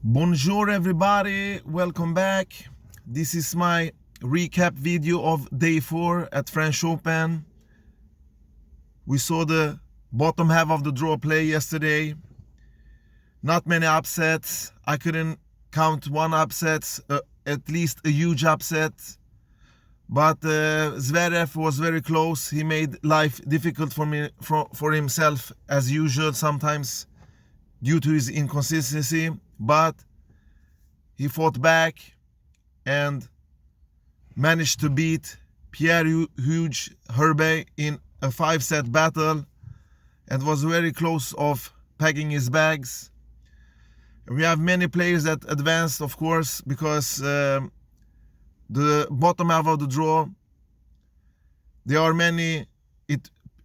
Bonjour everybody, welcome back. This is my recap video of day 4 at French Open. We saw the bottom half of the draw play yesterday. Not many upsets. I couldn't count one upset, at least a huge upset. But Zverev was very close. He made life difficult for himself as usual, sometimes due to his inconsistency. But he fought back and managed to beat Pierre Hugues Herbert in a 5-set battle and was very close of packing his bags. We have many players that advanced, of course, because the bottom half of the draw, there are many,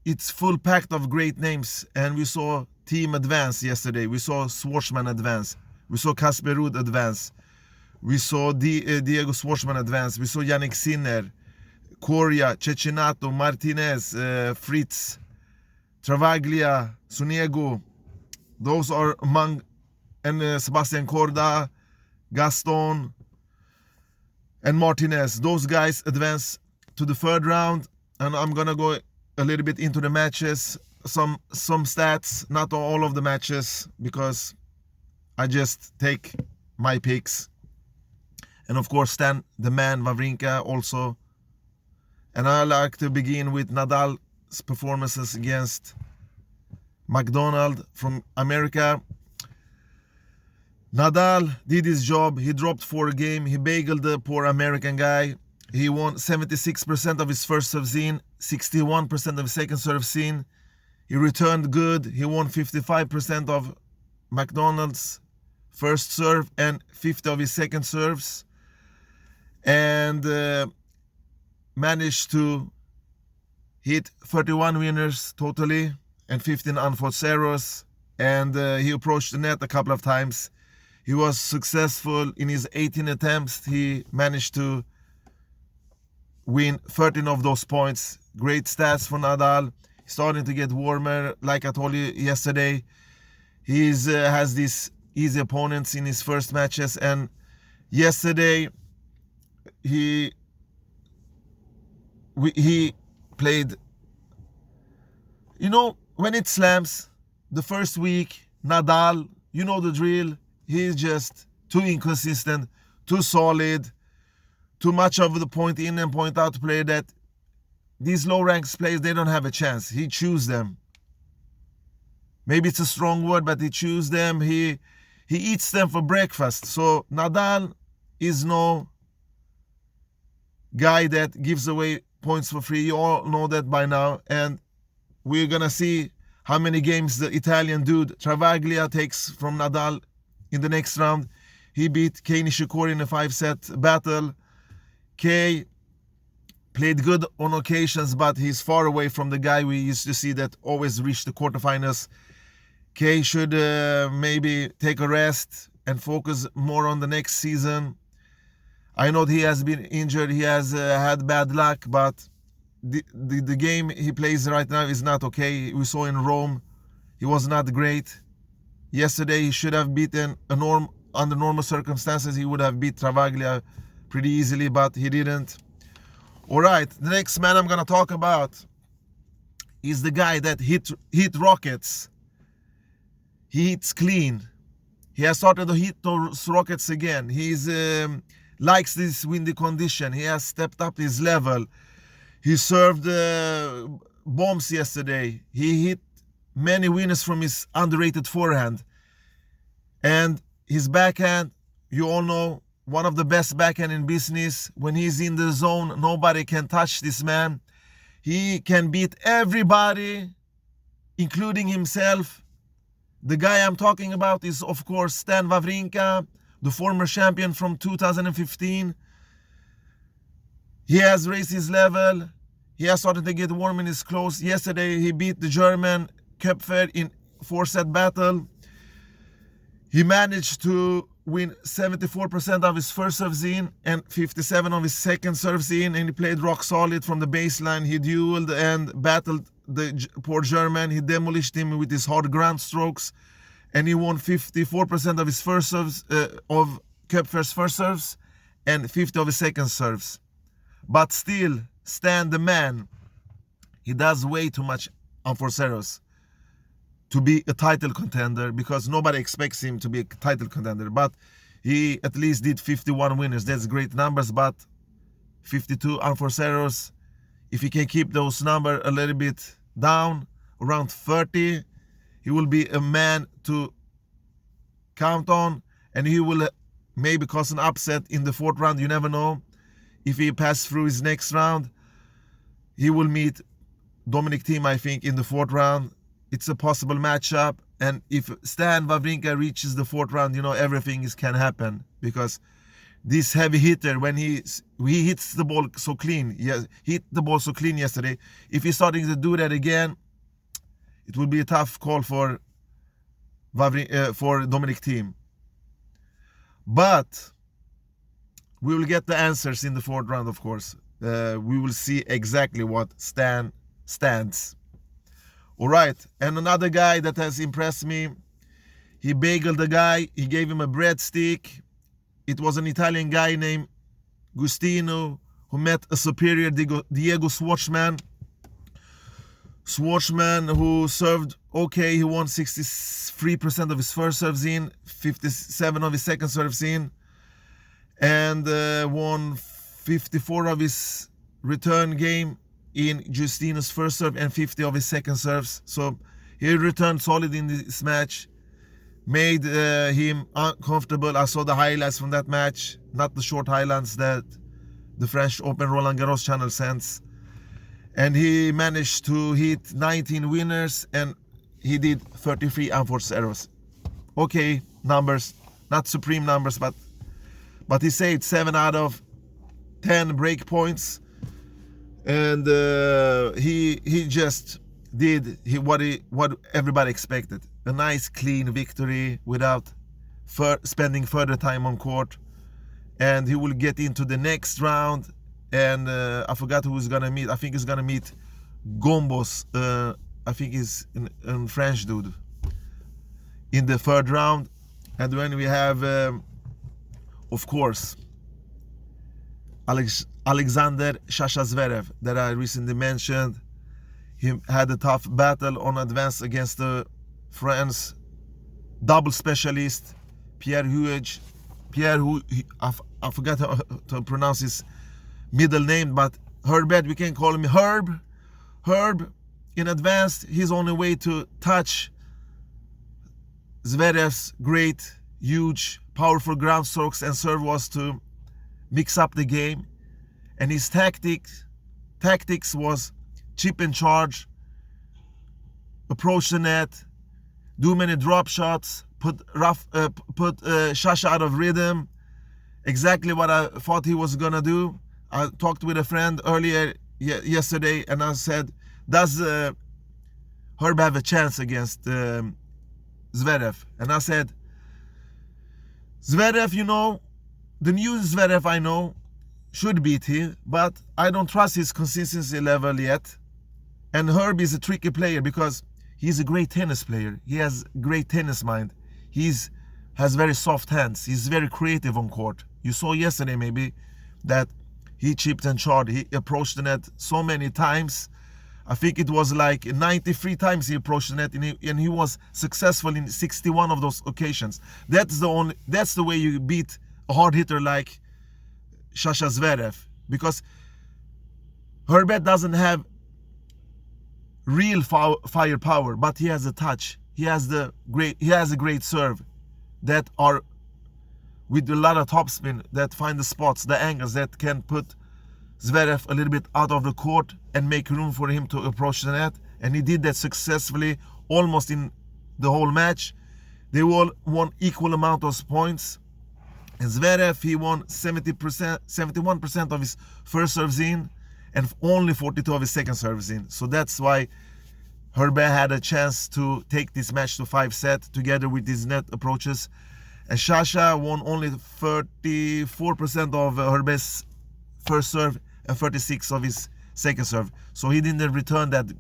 it's full packed of great names, and we saw Team advance yesterday. We saw Schwartzman advance. We saw Casper Ruud advance. We saw Diego Schwartzman advance. We saw Yannick Sinner, Coria, Cecchinato, Martinez, Fritz, Travaglia, Sonego. Those are among, and Sebastian Corda, Gaston, and Martinez. Those guys advance to the third round, and I'm gonna go a little bit into the matches, some stats, not all of the matches, because I just take my picks. And of course Stan, the man, Wawrinka also. And I like to begin with Nadal's performances against McDonald from America. Nadal did his job. He dropped 4 games. He bageled the poor American guy. He won 76% of his first serve scene, 61% of his second serve scene. He returned good. He won 55% of McDonald's first serve and 50 of his second serves. And managed to hit 31 winners totally and 15 unforced errors. And he approached the net a couple of times. He was successful in his 18 attempts. He managed to win 13 of those points. Great stats for Nadal. He's starting to get warmer. Like I told you yesterday, he has these easy opponents in his first matches. And yesterday, he played, when it slams, the first week, Nadal, you know the drill. He's just too inconsistent, too solid, too much of the point in and point out player that these low ranked players, they don't have a chance. He chooses them. Maybe it's a strong word, but he chooses them. He eats them for breakfast. So Nadal is no guy that gives away points for free. You all know that by now. And we're going to see how many games the Italian dude Travaglia takes from Nadal in the next round. He beat Kei Nishikori in a 5-set battle. Kei played good on occasions, but he's far away from the guy we used to see that always reached the quarterfinals. Kei should maybe take a rest and focus more on the next season. I know he has been injured, he has had bad luck, but the game he plays right now is not okay. We saw in Rome, he was not great. Yesterday he should have beaten under normal circumstances, he would have beat Travaglia pretty easily, but he didn't. Alright, the next man I'm gonna talk about is the guy that hit rockets. He hits clean. He has started to hit those rockets again. He's likes this windy condition. He has stepped up his level. He served bombs yesterday. He hit many winners from his underrated forehand. And his backhand, you all know, one of the best backhand in business. When he's in the zone, nobody can touch this man. He can beat everybody, including himself. The guy I'm talking about is, of course, Stan Wawrinka, the former champion from 2015. He has raised his level. He has started to get warm in his clothes. Yesterday, he beat the German Köpfer in 4-set battle. He managed to win 74% of his first serve scene and 57% of his second serve scene, and he played rock solid from the baseline. He dueled and battled the poor German. He demolished him with his hard ground strokes, and he won 54% of his first serves, of Koepfer's first serves, and 50 of his second serves. But still, Stan the man, he does way too much unforced errors to be a title contender, because nobody expects him to be a title contender. But he at least did 51 winners. That's great numbers, but 52 unforced errors. If he can keep those numbers a little bit down, around 30, he will be a man to count on, and he will maybe cause an upset in the 4th round. You never know. If he passes through his next round, he will meet Dominic Thiem, I think, in the 4th round. It's a possible matchup, and if Stan Wawrinka reaches the 4th round, you know, everything can happen, because this heavy hitter, when he hits the ball so clean, he hit the ball so clean yesterday. If he's starting to do that again, it will be a tough call for Dominic Thiem. But we will get the answers in the 4th round, of course. We will see exactly what Stan stands. All right, and another guy that has impressed me, he bageled the guy, he gave him a breadstick. It was an Italian guy named Gustino who met a superior Diego Schwartzman. Schwartzman, who served okay, he won 63% of his first serves in, 57 of his second serves in, and won 54 of his return game in Justino's first serve and 50 of his second serves. So he returned solid in this match, made him uncomfortable. I saw the highlights from that match, not the short highlights that the French Open Roland Garros channel sends. And he managed to hit 19 winners, and he did 33 unforced errors. Okay, numbers, not supreme numbers, but he saved 7 out of 10 break points. And he just did what everybody expected. A nice clean victory without spending further time on court. And he will get into the next round, and I forgot who he's gonna meet. I think he's gonna meet Gombos. I think he's a French dude in the 3rd round. And when we have of course, Alexander Sasha Zverev, that I recently mentioned. He had a tough battle on advance against the France double specialist Pierre Huet. I forgot how to pronounce his middle name, but Herbert, we can call him Herb. Herb, in advance, his only way to touch Zverev's great, huge, powerful ground strokes and serve was to mix up the game. And his tactics was chip and charge, approach the net, do many drop shots, put Sasha out of rhythm. Exactly what I thought he was gonna do. I talked with a friend earlier yesterday, and I said, does Herb have a chance against Zverev? And I said, Zverev, you know, the new Zverev I know should beat him, but I don't trust his consistency level yet. And Herb is a tricky player because he's a great tennis player. He has great tennis mind. Has very soft hands. He's very creative on court. You saw yesterday maybe that he chipped and charged. He approached the net so many times. I think it was like 93 times he approached the net, and he was successful in 61 of those occasions. That's the way you beat a hard hitter like Sasha Zverev, because Herbert doesn't have real firepower, but he has a touch. He has a great serve that are with a lot of topspin, that find the spots, the angles that can put Zverev a little bit out of the court and make room for him to approach the net. And he did that successfully almost in the whole match. They all won equal amount of points. And Zverev, he won 71% of his first serves in and only 42 of his second serves in. So that's why Herbert had a chance to take this match to 5 sets together with his net approaches. And Sasha won only 34% of Herbert's first serve and 36 of his second serve. So he didn't return that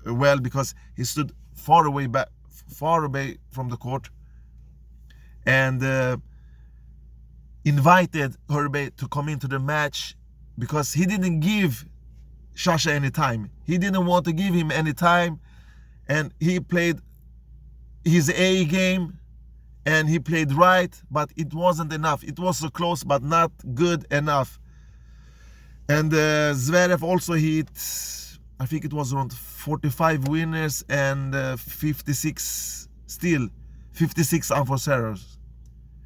well because he stood far away from the court. and invited Herbe to come into the match because he didn't give Sasha any time. He didn't want to give him any time, and he played his A game and he played right, but it wasn't enough. It was so close, but not good enough. And Zverev also hit, I think it was around 45 winners and 56 unforced errors.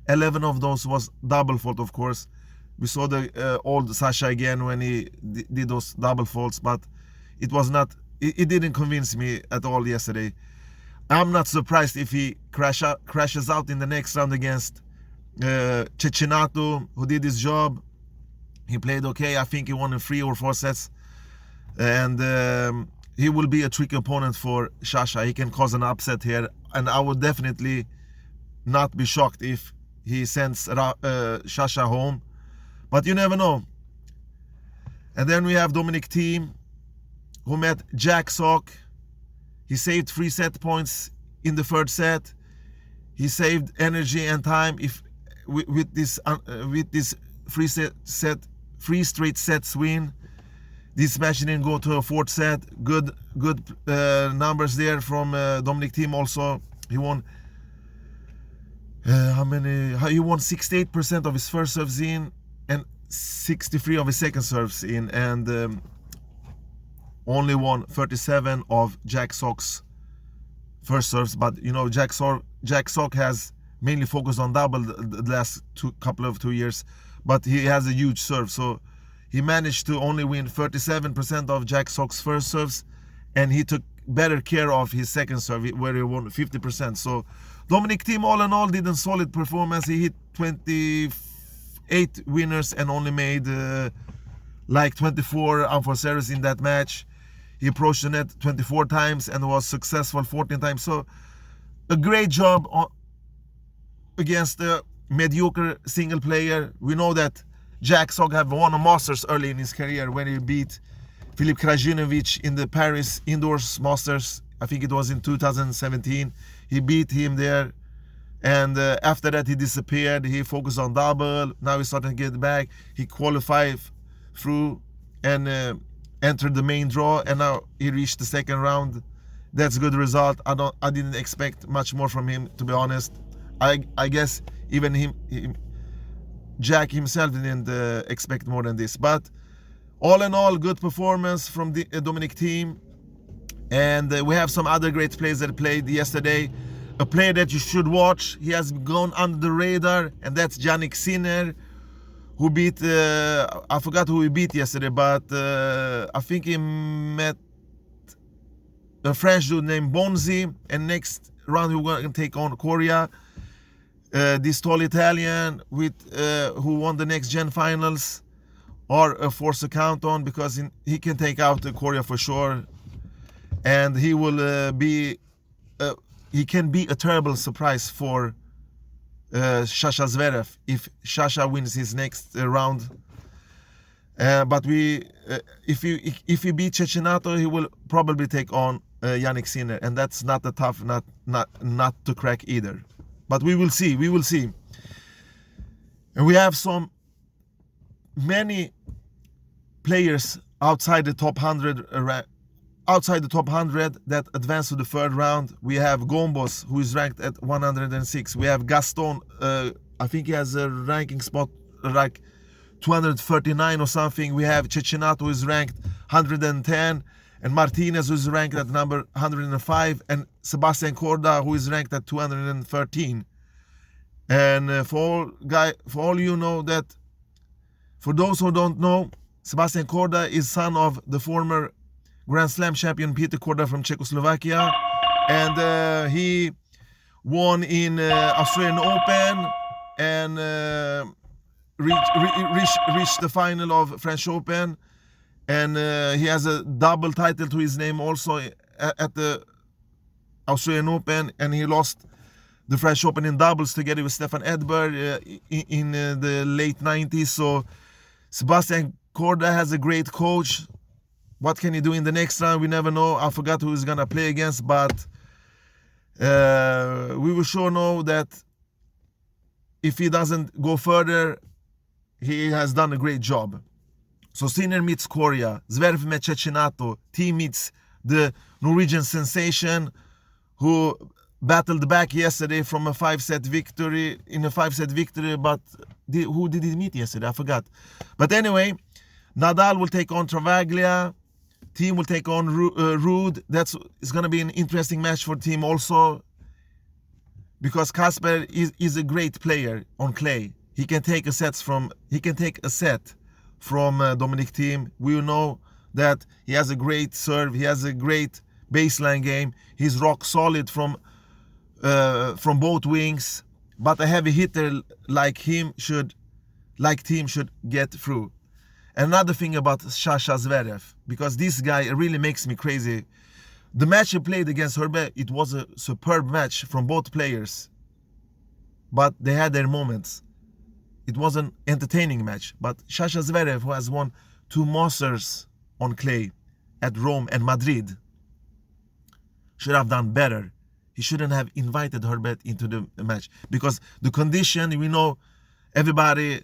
11 of those was double fault, of course. We saw the old Sasha again when he did those double faults, but it was not, it didn't convince me at all yesterday. I'm not surprised if he crashes out in the next round against Cecchinato, who did his job. He played okay. I think he won in 3 or 4 sets. And he will be a tricky opponent for Sasha. He can cause an upset here. And I would definitely not be shocked if he sends Sasha home. But you never know. And then we have Dominic Thiem, who met Jack Sock. He saved 3 set points in the third set. He saved energy and time. If with this 3 straight sets win, this match didn't go to a 4th set. Good numbers there from Dominic Thiem. Also, he won. He won 68% of his first serves in and 63 of his second serves in, and only won 37 of Jack Sock's first serves. But you know, Jack Sock has mainly focused on double the last 2 years, but he has a huge serve, so he managed to only win 37% of Jack Sock's first serves, and he took better care of his second serve, where he won 50%. So Dominic Thiem, all in all, did a solid performance. He hit 28 winners and only made like 24 unforced errors in that match. He approached the net 24 times and was successful 14 times. So a great job against a mediocre single player. We know that Jack Sock have won a Masters early in his career when he beat Filip Krajinovic in the Paris Indoors Masters. I think it was in 2017. He beat him there, and after that he disappeared. He focused on double. Now he's starting to get back. He qualified through and entered the main draw, and now he reached the second round. That's a good result. I didn't expect much more from him, to be honest. I guess even Jack himself didn't expect more than this. But all in all, good performance from the Dominic Thiem. And we have some other great players that played yesterday. A player that you should watch. He has gone under the radar, and that's Jannik Sinner, who beat, I forgot who he beat yesterday, but I think he met a French dude named Bonzi, and next round we're going to take on Coria. This tall Italian who won the Next Gen finals are a force to count on, because he can take out the Coria for sure, and he will he can be a terrible surprise for Sasha Zverev if Sasha wins his next round. But if he beat Cecchinato, he will probably take on Jannik Sinner, and that's not a tough not to crack either. But we will see. And we have many players outside the top 100 that advance to the third round. We have Gombos, who is ranked at 106. We have Gaston, I think he has a ranking spot like 239 or something. We have Cecchinato, who is ranked 110, and Martinez, who is ranked at number 105, and Sebastian Korda, who is ranked at 213. And for all you know, that for those who don't know, Sebastian Korda is son of the former Grand Slam champion Peter Korda from Czechoslovakia, and he won in Australian Open and reached the final of French Open, and he has a double title to his name also at the Australian Open, and he lost the French Open in doubles together with Stefan Edberg in the late 90s. So Sebastian Korda has a great coach. What can he do in the next round? We never know. I forgot who he's gonna play against, but we will sure know that if he doesn't go further, he has done a great job. So Sinner meets Coria, Zverev meets Cecchinato, Thiem meets the Norwegian sensation who battled back yesterday from a 5-set victory, but who did he meet yesterday? I forgot. But anyway, Nadal will take on Travaglia, Thiem will take on Ruud. It's going to be an interesting match for Thiem also, because Casper is a great player on clay. He can take a set from Dominic Thiem. We know that he has a great serve, he has a great baseline game. He's rock solid from both wings, but a heavy hitter like Thiem should get through. Another thing about Sasha Zverev, because this guy really makes me crazy. The match he played against Herbert, it was a superb match from both players, but they had their moments. It was an entertaining match, but Sasha Zverev, who has won 2 Masters on clay at Rome and Madrid, should have done better. He shouldn't have invited Herbert into the match, because the condition, we know,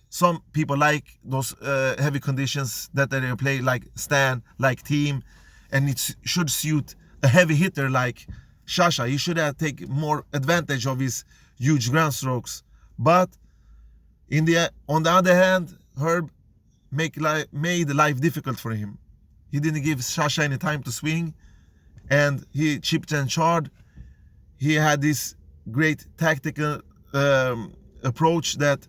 some people like those heavy conditions that they play, like Stan, like Thiem, and it should suit a heavy hitter like Sasha. He should have taken more advantage of his huge ground strokes. But on the other hand, Herb made life difficult for him. He didn't give Sasha any time to swing, and he chipped and charred. He had this great tactical approach that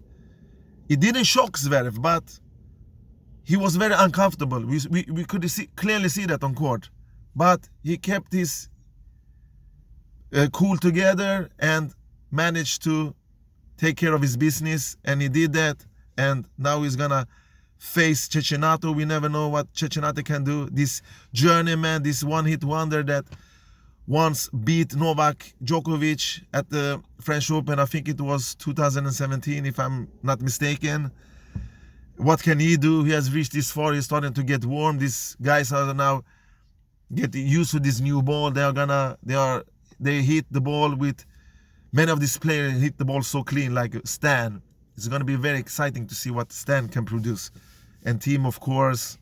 it didn't shock Zverev, but he was very uncomfortable. We could clearly see that on court. But he kept his cool together and managed to take care of his business, and he did that. And now he's gonna face Cecchinato. We never know what Cecchinato can do. This journeyman, this one-hit wonder that once beat Novak Djokovic at the French Open. I think it was 2017, if I'm not mistaken. What can he do? He has reached this far. He's starting to get warm. These guys are now getting used to this new ball. They hit the ball with, many of these players hit the ball so clean, like Stan. It's going to be very exciting to see what Stan can produce. And Thiem, of course,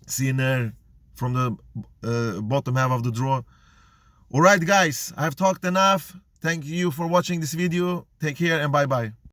Sinner from the bottom half of the draw. Alright guys, I've talked enough. Thank you for watching this video. Take care and bye bye.